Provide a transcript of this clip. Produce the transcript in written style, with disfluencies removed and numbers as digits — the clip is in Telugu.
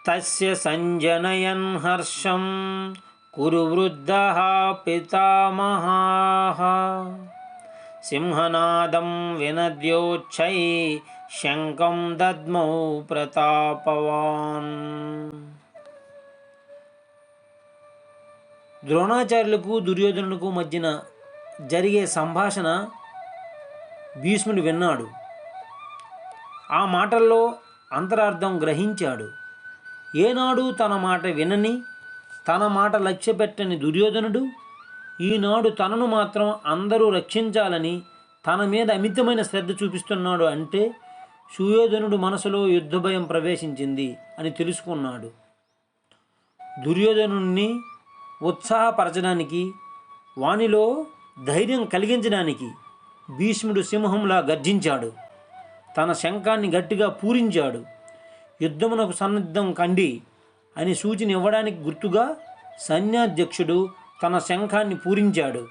తస్య సంజనయన్ హర్షం కురు వృద్ధః పితామహాః సింహనాదం వినద్యోచ్చై శంఖం దద్మౌ ప్రతాపవాన్. ద్రోణాచార్యులకు దుర్యోధనులకు మధ్యన జరిగే సంభాషణ భీష్ముడు విన్నాడు. ఆ మాటల్లో అంతరార్థం గ్రహించాడు. ఏనాడు తన మాట వినని, తన మాట లక్ష్యపెట్టని దుర్యోధనుడు ఈనాడు తనను మాత్రం అందరూ రక్షించాలని తన మీద అమితమైన శ్రద్ధ చూపిస్తున్నాడు. అంటే సుయోధనుడు మనసులో యుద్ధ భయం ప్రవేశించింది అని తెలుసుకున్నాడు. దుర్యోధనుణ్ణి ఉత్సాహపరచడానికి, వానిలో ధైర్యం కలిగించడానికి భీష్ముడు సింహంలా గర్జించాడు. తన శంఖాన్ని గట్టిగా పూరించాడు. యుద్ధమునకు సన్నద్ధం కండి అని సూచన ఇవ్వడానికి గుర్తుగా సైన్యాధ్యక్షుడు తన శంఖాన్ని పూరించాడు.